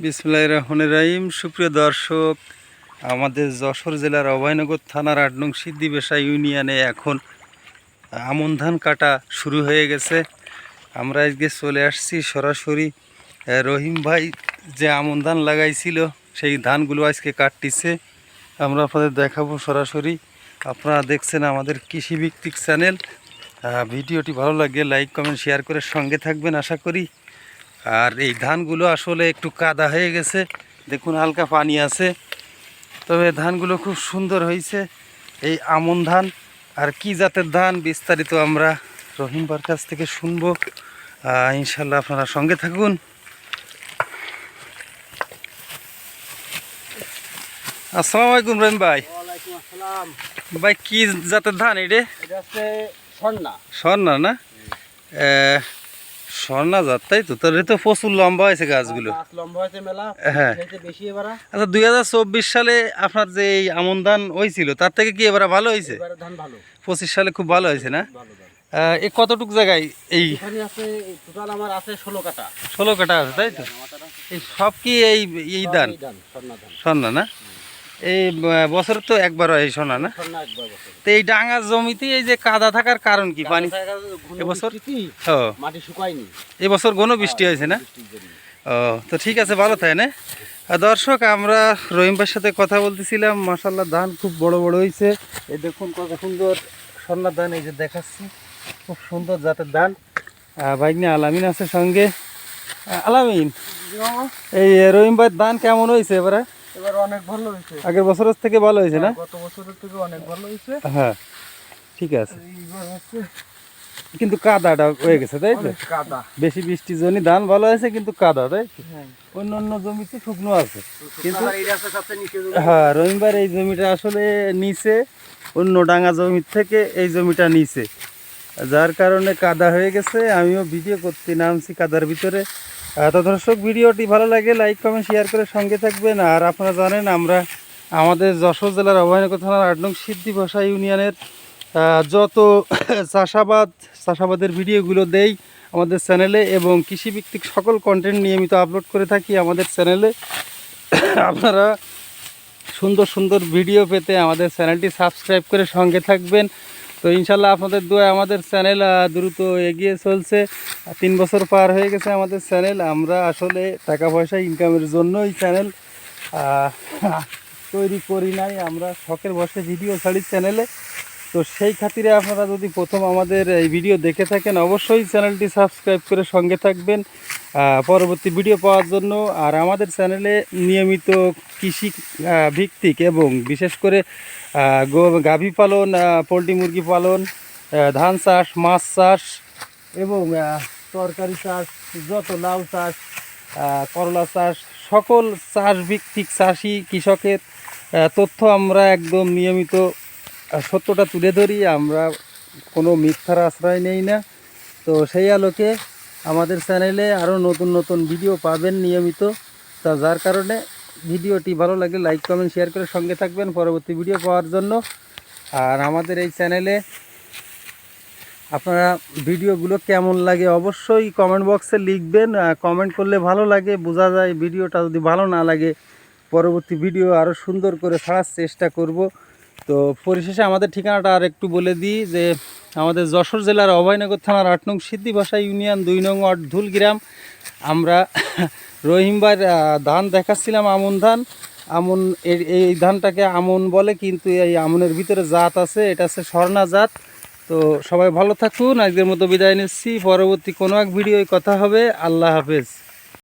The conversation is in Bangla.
বিসমিল্লাহির রহমানির রহিম। সুপ্রিয় দর্শক, আমাদের যশোর জেলার অভয়নগর থানার ৮ নং সিদ্দিবেশা ইউনিয়নে এখন আমন ধান কাটা শুরু হয়ে গেছে। আমরা আজকে চলে আসছি সরাসরি রহিম ভাই যে আমন ধান লাগাইছিল সেই ধানগুলো আজকে কাটতিছে। আমরা আপনাদের দেখাবো সরাসরি। আপনারা দেখছেন আমাদের কৃষিভিত্তিক চ্যানেল। ভিডিওটি ভালো লাগে লাইক কমেন্ট শেয়ার করে সঙ্গে থাকবেন আশা করি। আর এই ধানগুলো আসলে একটু কাদা হয়ে গেছে, দেখুন হালকা পানি আছে, তবে ধানগুলো খুব সুন্দর হয়েছে। এই আমন ধান আর কি জাতের ধান বিস্তারিত আমরা রহিমবার কাছ থেকে শুনবো। ইনশাল্লাহ আপনারা সঙ্গে থাকুন। আসসালামু আলাইকুম রহিম ভাই। ওয়ালাইকুম আসসালাম। ভাই কি জাতের ধান এটা? এটা হচ্ছে স্বর্ণা। স্বর্ণা না? স্বর্ণা জাত, তাই তো? তাহলে তো প্রচুর লম্বা হয়েছে গাছগুলো। গাছ লম্বা হয়েছে মেলা, হ্যাঁ। বেশি এবারে। আচ্ছা, 2024 সালে আপনার যে এই আমন ধান হয়েছিল তার থেকে কি এবার ভালো হয়েছে? এবারে ধান ভালো। 25 সালে খুব ভালো হয়েছে না? ভালো ধান। এই কতটুক জায়গায় এই এখানে আছে টোটাল আমার আছে 16 কাঠা। 16 কাঠা আছে, তাই তো? এই সব কি এই ধান? স্বর্ণা ধান। স্বর্ণা না? এই বছর তো একবার হয় এই স্বর্ণা না? স্বর্ণা একবার বছর। তো এই ডাঙা জমিতে এই যে কাদা থাকার কারণ কি? পানি এবছর মাটি শুকায়নি। এবছর ঘন বৃষ্টি হয়েছে না? ও, তো ঠিক আছে, ভালো থাকে না? দর্শক, আমরা রহিম ভাইয়ের সাথে কথা বলতেছিলাম। মাশাআল্লাহ ধান খুব বড় বড় হয়েছে। এই দেখুন কত সুন্দর স্বর্ণা ধান, এই যে দেখাচ্ছি, খুব সুন্দর জাতের ধান। ভাগ্নে আলামিন আছে সঙ্গে। আলামিন, এই রহিম ভাইয়ের ধান কেমন হয়েছে এবারে? এবার অনেক ভালো হয়েছে, আগের বছরের থেকে ভালো হয়েছে না? গত বছরের থেকে অনেক ভালো হয়েছে। হ্যাঁ, ঠিক আছে, এইবার হচ্ছে কিন্তু কাদাটা হয়ে গেছে, তাই তো? কাদা বেশি বৃষ্টির জন্য ধান ভালো হয়েছে, কিন্তু কাদা, তাই তো? অন্য অন্য জমিতে শুকনো আছে, কিন্তু হ্যাঁ, রহিম ভাইয়ের এই জমিটা আসলে নিচে, অন্য ডাঙা জমির থেকে এই জমিটা নিচে, যার কারণে কাদা হয়ে গেছে। আমিও ভিডিও করতে নামছি কাদার ভিতরে। তো দর্শক, ভিডিওটি ভালো লাগে লাইক কমেন্ট শেয়ার করে সঙ্গে থাকবেন। আর আপনারা জানেন আমরা আমাদের যশোর জেলার অভয়নগর থানার ৮ নং সিদ্দিবেশা ইউনিয়নের যত চাষাবাদের ভিডিওগুলো দেই আমাদের চ্যানেলে, এবং কৃষিভিত্তিক সকল কন্টেন্ট নিয়মিত আপলোড করে থাকি আমাদের চ্যানেলে। আপনারা সুন্দর সুন্দর ভিডিও পেতে আমাদের চ্যানেলটি সাবস্ক্রাইব করে সঙ্গে থাকবেন। তো ইনশাল্লাহ আপনাদের দোয়ায় আমাদের চ্যানেল দ্রুত এগিয়ে চলছে। 3 বছর পার হয়ে গেছে আমাদের চ্যানেল। আমরা আসলে টাকা পয়সা ইনকামের জন্য এই চ্যানেল তৈরি করি নাই, আমরা শখের বসে ভিডিও ছাড়ি চ্যানেলে। তো সেই খাতিরে আপনারা যদি প্রথম আমাদের এই ভিডিও দেখে থাকেন, অবশ্যই চ্যানেলটি সাবস্ক্রাইব করে সঙ্গে থাকবেন পরবর্তী ভিডিও পাওয়ার জন্য। আর আমাদের চ্যানেলে নিয়মিত কৃষি ভিত্তিক এবং বিশেষ করে গাভী পালন, পোলট্রি মুরগি পালন, ধান চাষ, মাছ চাষ এবং তরকারি চাষ, যত লাউ চাষ, করলা চাষ, সকল চাষ ভিত্তিক চাষি কৃষকের তথ্য আমরা একদম নিয়মিত সত্যটা তুলে ধরি। আমরা কোনো মিথ্যার আশ্রয় নেই না। তো সেই আলোকে আমাদের চ্যানেলে আরও নতুন নতুন ভিডিও পাবেন নিয়মিত। তা যার কারণে ভিডিওটি ভালো লাগলে লাইক কমেন্ট শেয়ার করে সঙ্গে থাকবেন পরবর্তী ভিডিও পাওয়ার জন্য। আর আমাদের এই চ্যানেলে আপনারা ভিডিওগুলো কেমন লাগে অবশ্যই কমেন্ট বক্সে লিখবেন। কমেন্ট করলে ভালো লাগে, বোঝা যায়। ভিডিওটা যদি ভালো না লাগে পরবর্তী ভিডিও আরও সুন্দর করে ছাড়ার চেষ্টা করব। তো পরিশেষে আমাদের ঠিকানাটা আর একটু বলে দিই, যে আমাদের যশোর জেলার অভয়নগর থানার ৮ নং সিদ্দিবেশা ইউনিয়ন 2 নং ওয়ার্ড ধুল গ্রাম। আমরা রহিমবার ধান দেখাচ্ছিলাম, আমন ধান। আমন, এই ধানটাকে আমন বলে, কিন্তু এই আমনের ভিতরে জাত আছে, এটা হচ্ছে স্বর্ণা জাত। তো সবাই ভালো থাকুন, আজকের মতো বিদায় নিচ্ছি। পরবর্তী কোনো এক ভিডিওয় কথা হবে। আল্লাহ হাফেজ।